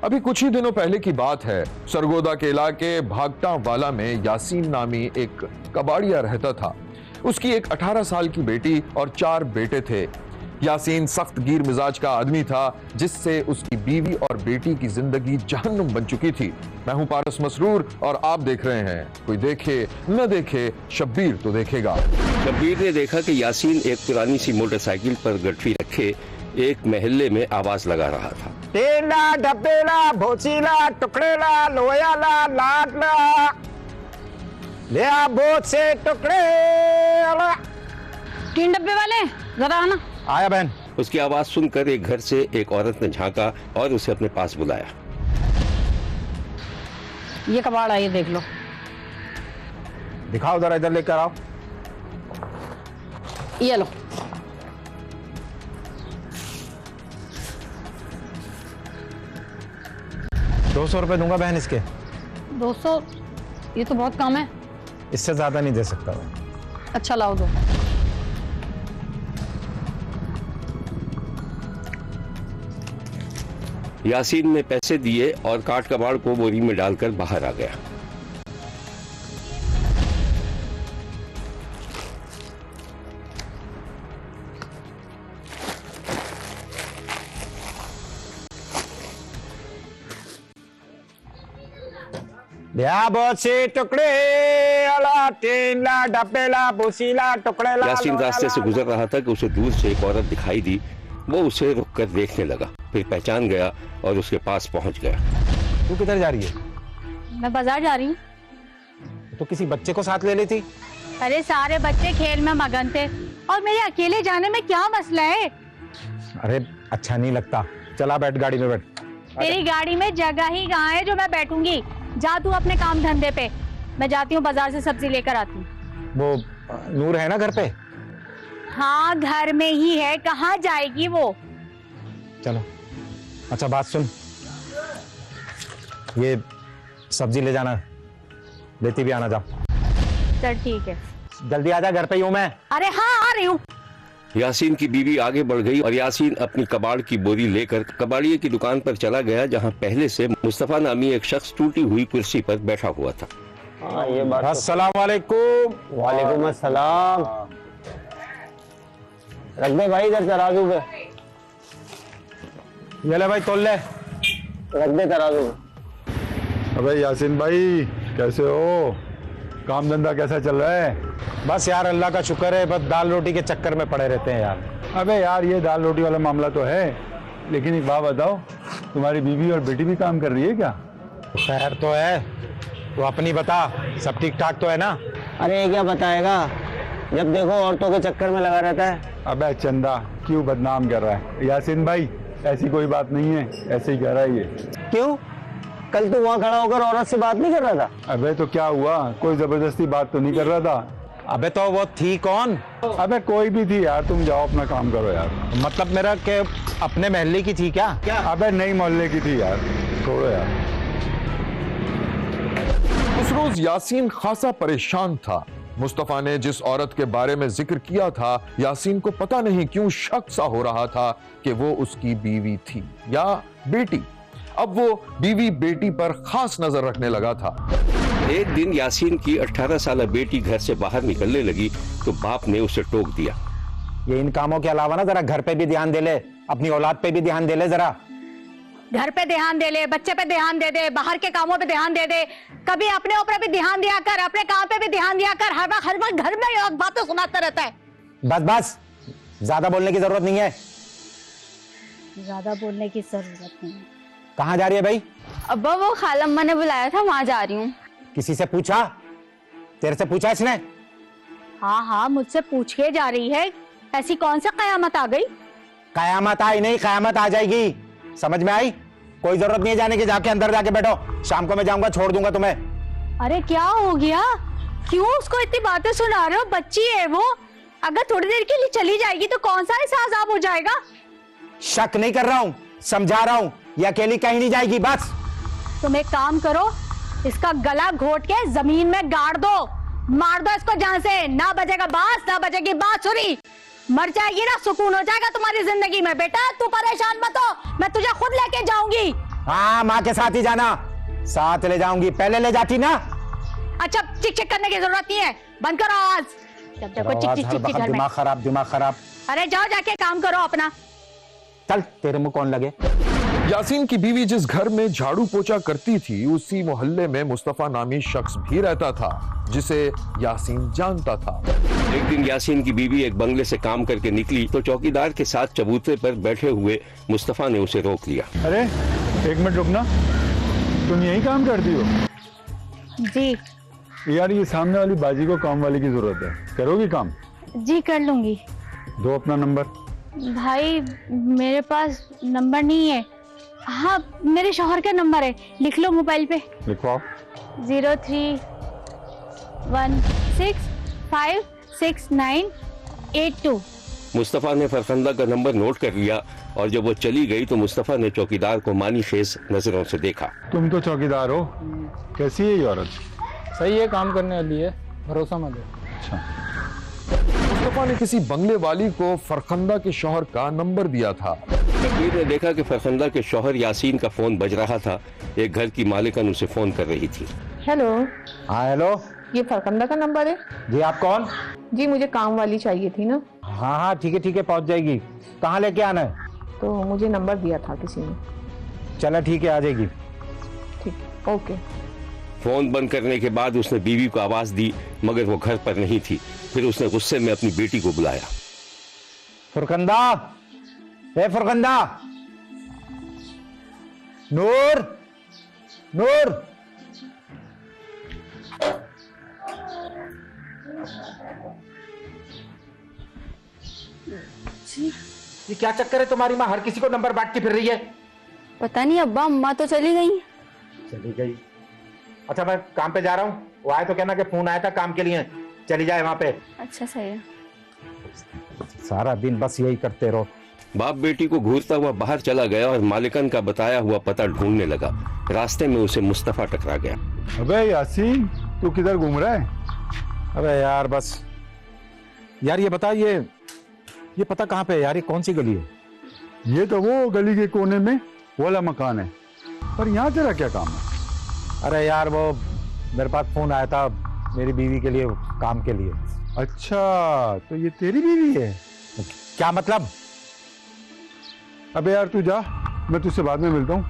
अभी कुछ ही दिनों पहले की बात है। सरगोदा के इलाके भागटा वाला में यासीन नामी एक कबाड़िया रहता था। उसकी एक 18 साल की बेटी और 4 बेटे थे। यासीन सख्त गिर मिजाज का आदमी था, जिससे उसकी बीवी और बेटी की जिंदगी जहन्नुम बन चुकी थी। मैं हूं पारस मसरूर और आप देख रहे हैं कोई देखे न देखे, शब्बीर तो देखेगा। शब्बीर ने देखा कि यासीन एक पुरानी सी मोटरसाइकिल पर गठरी रखे एक महल्ले में आवाज लगा रहा था। तेला डब्बेला भोचीला टुकड़ेला लोयाला लाडला ले आ बोझ से टुकड़े। 3 डब्बे वाले जरा आना। आया बहन। उसकी आवाज सुनकर एक घर से एक औरत ने झांका और उसे अपने पास बुलाया। ये कबाड़ है, ये देख लो। दिखाओ जरा, इधर लेकर आओ। ये लो। ₹200 दूंगा बहन इसके। 200? ये तो बहुत कम है। इससे ज्यादा नहीं दे सकता मैं। अच्छा लाओ दो। यासीन ने पैसे दिए और काट कबाड़ को बोरी में डालकर बाहर आ गया। बहुत से टुकड़े डब्बेला भूसीला टुकड़ेला। यासीन रास्ते से गुजर रहा था कि उसे दूर से एक औरत दिखाई दी। वो उसे रुककर देखने लगा, फिर पहचान गया और उसके पास पहुंच गया। तू किधर जा रही है? मैं बाजार जा रही हूँ। तो किसी बच्चे को साथ ले लेती। अरे सारे बच्चे खेल में मगन थे और मेरे अकेले जाने में क्या मसला है? अरे अच्छा नहीं लगता। चला बैठ, गाड़ी में बैठ। तेरी गाड़ी में जगह ही कहाँ है जो मैं बैठूंगी? जा तू अपने काम धंधे पे, मैं जाती हूँ बाजार से सब्जी लेकर आती हूँ। वो नूर है ना घर पे? हाँ घर में ही है, कहाँ जाएगी वो? चलो। अच्छा बात सुन, ये सब्जी ले जाना, लेती भी आना। जाओ चल ठीक है। जल्दी आ जा, घर पे ही हूँ मैं। अरे हाँ आ रही हूँ। यासीन की बीवी आगे बढ़ गई और यासीन अपनी कबाड़ की बोरी लेकर कबाड़िये की दुकान पर चला गया, जहां पहले से मुस्तफा नामी एक शख्स टूटी हुई कुर्सी पर बैठा हुआ था। ये बात। अस्सलाम वालेकुम। वालेकुम अस्सलाम। रख दे भाई इधर तराजू पे। ये ले भाई, तोल ले। रख दे तराजू पे। अबे यासीन भाई कैसे हो? काम धंधा कैसा चल रहा है? बस यार अल्लाह का शुक्र है, बस दाल रोटी के चक्कर में पड़े रहते हैं यार। अबे यार ये दाल रोटी वाला मामला तो है, लेकिन एक बात बताओ, तुम्हारी बीवी और बेटी भी काम कर रही है क्या? खैर तो है, तो अपनी बता, सब ठीक ठाक तो है ना? अरे ये क्या बताएगा, जब देखो औरतों के चक्कर में लगा रहता है। अबे चंदा क्यों बदनाम कर रहा है? यासीन भाई ऐसी कोई बात नहीं है, ऐसे ही कह रहा है ये। क्यों? कल तू वहाँ खड़ा होकर औरत से बात नहीं कर रहा था? अबे तो क्या हुआ, कोई जबरदस्ती बात तो नहीं कर रहा था। अबे तो वो थी कौन? अबे कोई भी थी यार, तुम जाओ अपना काम करो यार। मतलब मेरा के अपने महल्ले की थी क्या? अबे नई मोहल्ले की थी यार, छोड़ो यार। उस रोज यासीन खासा परेशान था। मुस्तफा ने जिस औरत के बारे में जिक्र किया था, यासीन को पता नहीं क्यों शक सा हो रहा था कि वो उसकी बीवी थी या बेटी। अब वो बीवी बेटी पर खास नजर रखने लगा था। एक दिन यासीन की 18 साल बेटी घर से बाहर निकलने लगी तो बाप ने उसे टोक दिया। ये इन कामों के अलावा ना जरा घर पे भी ध्यान दे ले, अपनी औलाद पे भी ध्यान दे ले जरा। घर पे ध्यान दे ले, बच्चे पे ध्यान दे दे, बाहर के कामों पे ध्यान दे दे, कभी अपने ऊपर भी ध्यान दिया कर, अपने काम पे भी ध्यान दिया कर। हर वक्त घर में बातें सुनाता रहता है। बस बस, ज्यादा बोलने की जरूरत नहीं है। ज्यादा बोलने की जरूरत नहीं है। कहाँ जा रही है भाई? अब्बा वो खालम्मा ने बुलाया था, वहां जा रही हूँ। किसी से पूछा? तेरे से पूछा इसने? हाँ हाँ मुझसे पूछ के जा रही है। ऐसी कौन सा कयामत आ गई? कयामत आई नहीं, कयामत आ जाएगी, समझ में आई? कोई जरूरत नहीं है जाने की, जाके अंदर जाके बैठो, शाम को मैं जाऊंगा, छोड़ दूंगा तुम्हें। अरे क्या हो गया, क्यों उसको इतनी बातें सुना रहे हो? बच्ची है वो, अगर थोड़ी देर के लिए चली जाएगी तो कौन सा ऐसा अजाब हो जाएगा? शक नहीं कर रहा हूँ, समझा रहा हूँ, ये अकेली कहीं नहीं जाएगी। बस तुम एक काम करो, इसका गला घोट के जमीन में गाड़ दो, मार दो इसको जान से। ना बजेगा बांस, ना बजेगी बांसुरी, मर जाएगी ना, सुकून हो जाएगा तुम्हारी जिंदगी में। बेटा तू परेशान मत हो, मैं तुझे खुद लेके जाऊंगी। हाँ, माँ के साथ ही जाना। साथ ले जाऊंगी, पहले ले जाती ना। अच्छा, चिक चिक करने की जरूरत नहीं है, बंद करो आवाज। जब देखो चिक चिक चिक चिक घर में। दिमाग खराब, दिमाग खराब। अरे जाओ जाके काम करो अपना। चल, तेरे मुंह कौन लगे। यासीन की बीवी जिस घर में झाड़ू पोछा करती थी, उसी मोहल्ले में मुस्तफा नामी शख्स भी रहता था जिसे यासीन जानता था। एक दिन यासीन की बीवी एक बंगले से काम करके निकली तो चौकीदार के साथ चबूतरे पर बैठे हुए मुस्तफा ने उसे रोक लिया। अरे एक मिनट रुकना, तुम यही काम करती हो? जी यार ये सामने वाली बाजी को काम वाली की जरूरत है, करोगी काम? जी कर लूंगी। दो अपना नंबर। भाई मेरे पास नंबर नहीं है। हाँ, मेरे शौहर का नंबर है, लिख लो मोबाइल पे। लिखवाओ। 0316566982। मुस्तफा ने फरखंदा का नंबर नोट कर लिया और जब वो चली गई तो मुस्तफा ने चौकीदार को मानी खेज नजरों से देखा। तुम तो चौकीदार हो, कैसी है ये औरत? सही है, काम करने वाली है, भरोसा मत है। अच्छा, मुस्तफा ने किसी बंगले वाली को फरखंदा के शौहर का नंबर दिया था। तकबीर ने देखा कि फरखंदा के शौहर यासीन का फोन बज रहा था। एक घर की मालिकन उसे फोन कर रही थी। हेलो, हाँ हेलो, ये फरखंदा का नंबर है? जी आप कौन? जी मुझे काम वाली चाहिए थी ना। हाँ हाँ ठीक है, पहुंच जाएगी। कहाँ लेके आना है? तो मुझे नंबर दिया था किसी ने। चलो ठीक है, आ जाएगी। ठीक, ओके। फोन बंद करने के बाद उसने बीवी को आवाज दी मगर वो घर पर नहीं थी। फिर उसने गुस्से में अपनी बेटी को बुलाया। फुरकंदा, ए फुरकंदा, नूर, नूर। ये क्या चक्कर है तुम्हारी माँ हर किसी को नंबर बांट के फिर रही है? पता नहीं अब्बा, अम्मा तो चली गई। चली गई? अच्छा मैं काम पे जा रहा हूँ, वो आए तो कहना कि फोन आया था काम के लिए, चली जाए वहां पे। अच्छा सही है। सारा दिन बस यही करते रहो। बाप बेटी को घूरता हुआ बाहर चला गया और मालिकन का बताया हुआ पता ढूंढने लगा। रास्ते में उसे मुस्तफा टकरा गया। अबे यासीन, तू किधर घूम रहा है? अबे यार बस, यार ये बता, ये पता कहाँ पे है यार? ये कौन सी गली है? ये तो वो गली के कोने में वाला मकान है, पर यहाँ तेरा क्या काम है? अरे यार वो मेरे पास फोन आया था मेरी बीवी के लिए, काम के लिए। अच्छा, तो ये तेरी बीवी है? क्या मतलब? अबे यार तू जा, मैं तुझसे बाद में मिलता हूँ,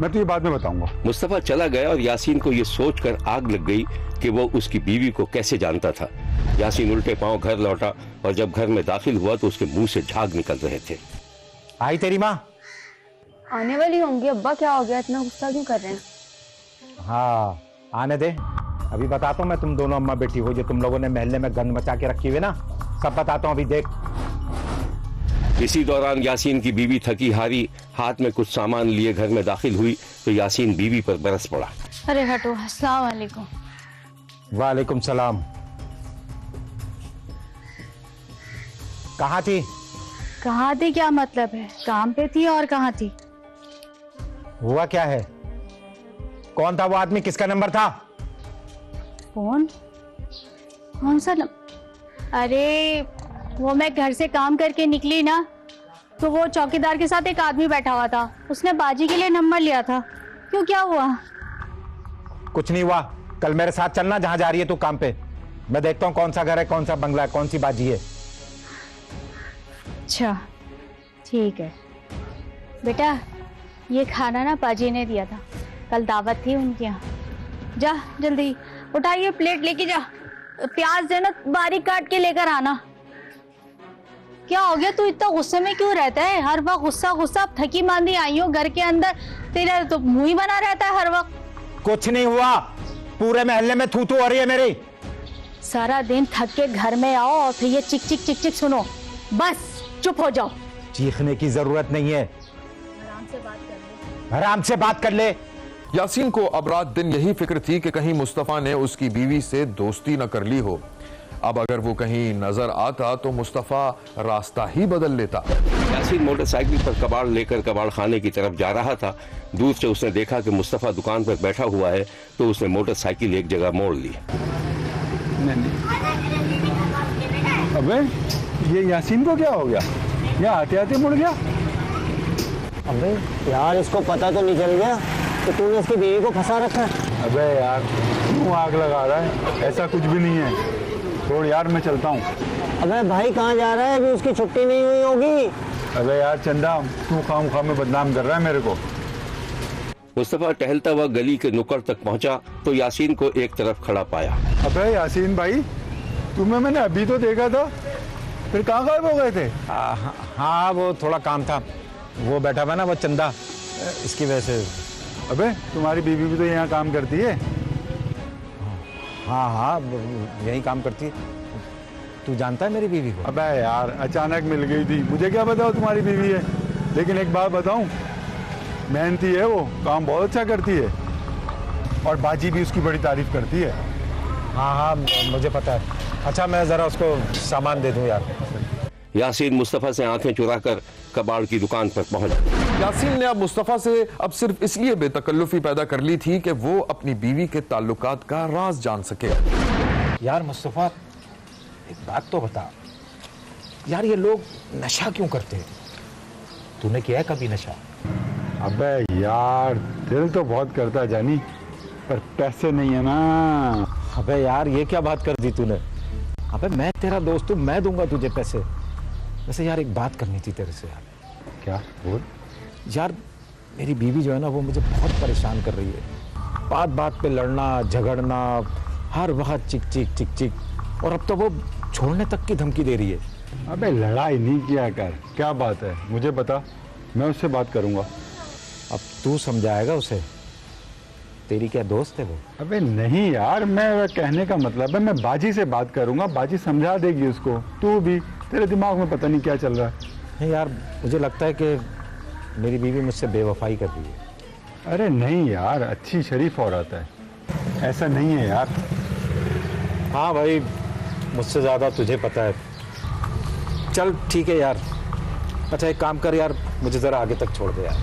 मैं तुझे बाद में बताऊंगा। मुस्तफा चला गया और यासीन को ये सोचकर आग लग गई कि वो उसकी बीवी को कैसे जानता था। यासीन उल्टे पांव घर लौटा और जब घर में दाखिल हुआ तो उसके मुंह से झाग निकल रहे थे। आई तेरी माँ? आने वाली होंगी अब्बा, क्या हो गया, इतना गुस्सा क्यों कर रहे हैं? हाँ आने दे, अभी बताता हूँ मैं। तुम दोनों अम्मा बेटी हो जो तुम लोगों ने मोहल्ले में गंद मचा के रखी हुई है ना, सब बताता हूँ, अभी देख। इसी दौरान यासीन की बीवी थकी हारी हाथ में कुछ सामान लिए घर में दाखिल हुई तो यासीन बीवी पर बरस पड़ा। अरे हटो, अस्सलाम वालेकुम। वालेकुम सलाम। कहाँ थी? कहाँ थी क्या मतलब है? काम पे थी और कहाँ थी? हुआ क्या है? कौन था वो आदमी? किसका नंबर था? फोन? कौन सा अरे वो मैं घर से काम करके निकली ना, तो वो चौकीदार के साथ एक आदमी बैठा हुआ था, उसने बाजी के लिए नंबर लिया था। क्यों, क्या हुआ? कुछ नहीं हुआ, कल मेरे साथ चलना जहां जा रही है तू काम पे। मैं देखता हूँ कौन सा घर है, कौन सा बंगला है, कौन सी बाजी है। अच्छा ठीक है बेटा, ये खाना ना बाजी ने दिया था, कल दावत थी उनके यहाँ। जा जल्दी उठा, ये प्लेट लेके जा, प्याज देना बारीक काट के लेकर आना। क्या हो गया, तू इतना गुस्से में क्यों रहता है? हर वक्त गुस्सा गुस्सा, थकी मांदी आई हो घर के अंदर, तेरा तो मुंह ही बना रहता है हर वक्त। कुछ नहीं हुआ, पूरे मोहल्ले में थू थू हो रही है मेरी। सारा दिन थक के घर में आओ और फिर ये चिक चिक चिक चिक सुनो, बस चुप हो जाओ। चीखने की जरूरत नहीं है, आराम से बात कर ले। यासीन को अब रात दिन यही फिक्र थी कि कहीं मुस्तफा ने उसकी बीवी से दोस्ती न कर ली हो। अब अगर वो कहीं नजर आता तो मुस्तफा रास्ता ही बदल लेता। यासीन मोटरसाइकिल पर कबाड़ लेकर कबाड़ खाने की तरफ जा रहा था। दूर से उसने देखा कि मुस्तफा दुकान पर बैठा हुआ है तो उसने मोटरसाइकिल एक जगह मोड़ ली। अबे ये यासीन को क्या हो गया? यहाँ आते आते मुड़ गया। अबे यार इसको पता तो नहीं चल गया कि तूने इसकी बीवी को फंसा रखा है? अबे यार क्यों आग लगा रहा है, ऐसा कुछ भी नहीं है। छोड़ यार, मैं चलता हूँ। अबे भाई कहाँ जा रहा है? अभी उसकी छुट्टी नहीं हुई होगी। अबे यार चंदा, तू खाम में बदनाम कर रहा है मेरे को। मुस्तफा टहलता हुआ गली के नुक्कड़ तक पहुंचा तो यासीन को एक तरफ खड़ा पाया। अबे यासीन भाई, तुम्हें मैंने अभी तो देखा था, फिर कहाँ गायब हो गए थे? हाँ वो थोड़ा काम था, वो बैठा हुआ ना वो चंदा, इसकी वजह से। अबे तुम्हारी बीवी भी तो यहाँ काम करती है। हाँ यही काम करती है। तू जानता है मेरी बीवी को? अबे यार अचानक मिल गई थी, मुझे क्या बताओ तुम्हारी बीवी है। लेकिन एक बात बताऊं, मेहनती है वो, काम बहुत अच्छा करती है, और बाजी भी उसकी बड़ी तारीफ करती है। हाँ मुझे पता है। अच्छा मैं जरा उसको सामान दे दूं यार। यासीन मुस्तफा से आंखें चुराकर कबाड़ की दुकान पर पहुंच। यासीन ने अब मुस्तफा से अब सिर्फ इसलिए बेतकल्लुफी पैदा कर ली थी कि वो अपनी बीवी के ताल्लुकात का राज जान सके। यार मुस्तफा एक बात तो बता यार, ये लोग नशा क्यों करते हैं? तूने किया है कभी नशा? अबे यार दिल तो बहुत करता है जानी, पर पैसे नहीं है ना। अबे यार ये क्या बात कर दी तूने? अबे मैं तेरा दोस्त हूँ, मैं दूंगा तुझे पैसे। वैसे यार एक बात करनी थी तेरे से यार। क्या बोल? यार मेरी बीवी जो है ना वो मुझे बहुत परेशान कर रही है। बात बात पे लड़ना झगड़ना, हर वक्त चिक चिक, और अब तो वो छोड़ने तक की धमकी दे रही है। अबे लड़ाई नहीं किया कर, क्या बात है मुझे बता, मैं उससे बात करूंगा। अब तू समझाएगा उसे? तेरी क्या दोस्त है वो? अबे नहीं यार, मैं कहने का मतलब है मैं बाजी से बात करूंगा, बाजी समझा देगी उसको। तू भी, तेरे दिमाग में पता नहीं क्या चल रहा है। नहीं यार मुझे लगता है कि मेरी बीवी मुझसे बेवफाई कर रही है। अरे नहीं यार, अच्छी शरीफ औरत है, ऐसा नहीं है यार। हाँ भाई मुझसे ज़्यादा तुझे पता है। चल ठीक है यार। अच्छा एक काम कर यार, मुझे ज़रा आगे तक छोड़ दे यार।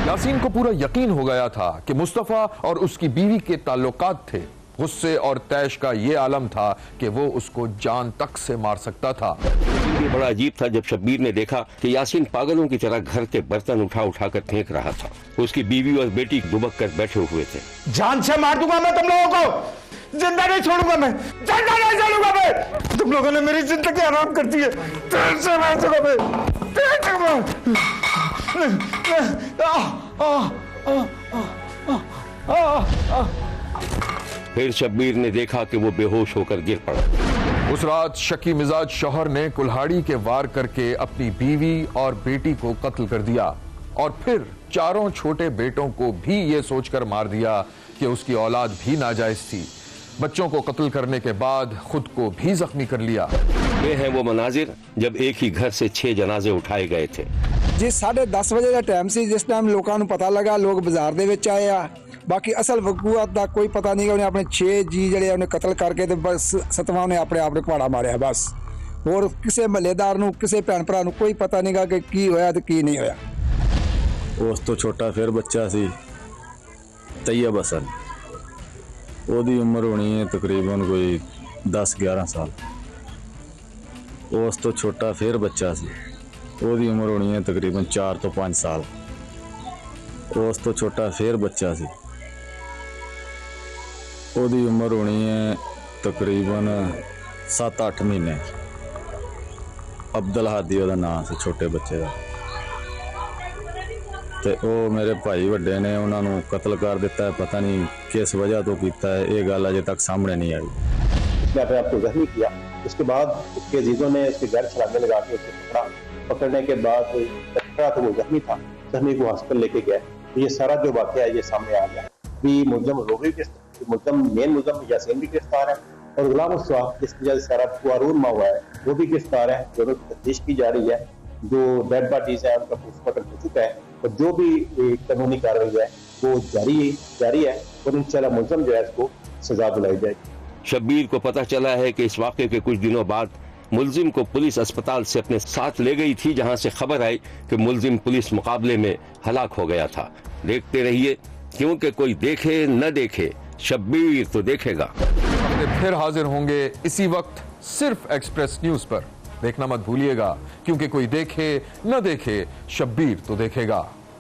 यासीन को पूरा यकीन हो गया था कि मुस्तफा और उसकी बीवी के ताल्लुकात थे। गुस्से और तैश का ये आलम था कि वो उसको जान तक से मार सकता था। ये बड़ा अजीब था जब शब्बीर ने देखा कि यासीन पागलों की तरह घर के बर्तन उठा कर फेंक रहा था। उसकी बीवी और बेटी दुबक कर बैठे हुए थे। जान से मार दूंगा मैं तुम लोगों को, जिंदा नहीं छोड़ूंगा मैं, जिंदा नहीं छोड़ूंगा मैं। तुम लोगों ने मेरी जिंदगी हराम कर दी है। तेरे से मार दूंगा मैं, तेरे से मार। फिर शब्बीर ने देखा कि वो बेहोश होकर गिर पड़ा। उस रात शकी मिजाज शौहर ने कुल्हाड़ी के वार करके अपनी बीवी और बेटी को कत्ल कर दिया, और फिर चारों छोटे बेटों को भी ये सोचकर मार दिया कि उसकी औलाद भी नाजायज थी। बच्चों को कत्ल करने के बाद खुद को भी जख्मी कर लिया। ये है वो मनाजिर जब एक ही घर से 6 जनाजे उठाए गए थे। जी 10:30 ਵਜੇ ਦਾ ਟਾਈਮ ਸੀ ਜਿਸ ਟਾਈਮ ਲੋਕਾਂ ਨੂੰ ਪਤਾ ਲੱਗਾ, ਲੋਕ ਬਾਜ਼ਾਰ ਦੇ ਵਿੱਚ ਆਏ ਆ। ਬਾਕੀ ਅਸਲ ਵਕੂਆ ਦਾ ਕੋਈ ਪਤਾ ਨਹੀਂ, ਉਹਨੇ ਆਪਣੇ 6 ਜੀ ਜਿਹੜੇ ਉਹਨੇ ਕਤਲ ਕਰਕੇ ਤੇ ਬਸ 7ਵਾਂ ਉਹਨੇ ਆਪਣੇ ਆਪ ਨੂੰ ਕੁਹਾੜਾ ਮਾਰਿਆ ਬਸ। ਹੋਰ ਕਿਸੇ ਮਹੱਲੇਦਾਰ ਨੂੰ, ਕਿਸੇ ਭੈਣ ਭਰਾ ਨੂੰ ਕੋਈ ਪਤਾ ਨਹੀਂਗਾ ਕਿ ਕੀ ਹੋਇਆ ਤੇ ਕੀ ਨਹੀਂ ਹੋਇਆ। ਉਸ ਤੋਂ ਛੋਟਾ ਫਿਰ ਬੱਚਾ ਸੀ ਤੈयब हसन, ਉਹਦੀ ਉਮਰ ਹੋਣੀ ਹੈ ਤਕਰੀਬਨ ਕੋਈ 10-11 ਸਾਲ। ਉਸ ਤੋਂ ਛੋਟਾ ਫਿਰ ਬੱਚਾ ਸੀ, ਉਹਦੀ ਉਮਰ ਹੋਣੀ ਹੈ ਤਕਰੀਬਨ 4 ਤੋਂ 5 ਸਾਲ। ਉਸ ਤੋਂ ਛੋਟਾ ਫਿਰ ਬੱਚਾ ਸੀ, ਉਹਦੀ ਉਮਰ ਹੋਣੀ ਹੈ ਤਕਰੀਬਨ 7-8 ਮਹੀਨੇ। ਅਬਦੁਲ ਹਾਦੀ ਉਹਦਾ ਨਾਮ ਸੀ ਛੋਟੇ ਬੱਚੇ ਦਾ। ਤੇ ਉਹ ਮੇਰੇ ਭਾਈ ਵੱਡੇ ਨੇ ਉਹਨਾਂ ਨੂੰ ਕਤਲ ਕਰ ਦਿੱਤਾ ਹੈ। पता नहीं किस वजह तो किया है, ये गल अजे तक सामने नहीं आई। उसने अपने आप को जख्मी किया। उसके बाद उसके अजीजों ने उसके घर छलांगे लगा के उसे पकड़ा। पकड़ने के बाद तो वो जख्मी था, जख्मी को हॉस्पिटल लेके गए। तो ये सारा जो वाक़या है ये सामने आ गया। भी मुलजम रोही के मेन मुलजम यासीन भी गिरफ्तार है, और गुलाम जिसकी वजह से सारा वारून हुआ है वो भी गिरफ्तार है। दोनों की तफ्तीश की जा रही है। जो डेड बॉडीज है उनका पोस्टमार्टम हो चुका है, और जो भी कानूनी कार्रवाई है वो जारी है, और इंशाल्लाह मुलजम जो है इसको सजा दिलाई जाएगी। शब्बीर को पता चला है कि इस वाक़े के कुछ दिनों बाद मुलजिम को पुलिस अस्पताल से अपने साथ ले गई थी, जहां से खबर आई कि मुलजिम पुलिस मुकाबले में हलाक हो गया था। देखते रहिए, क्योंकि कोई देखे न देखे शब्बीर तो देखेगा। फिर हाजिर होंगे इसी वक्त सिर्फ एक्सप्रेस न्यूज पर। देखना मत भूलिएगा, क्योंकि कोई देखे न देखे शब्बीर तो देखेगा।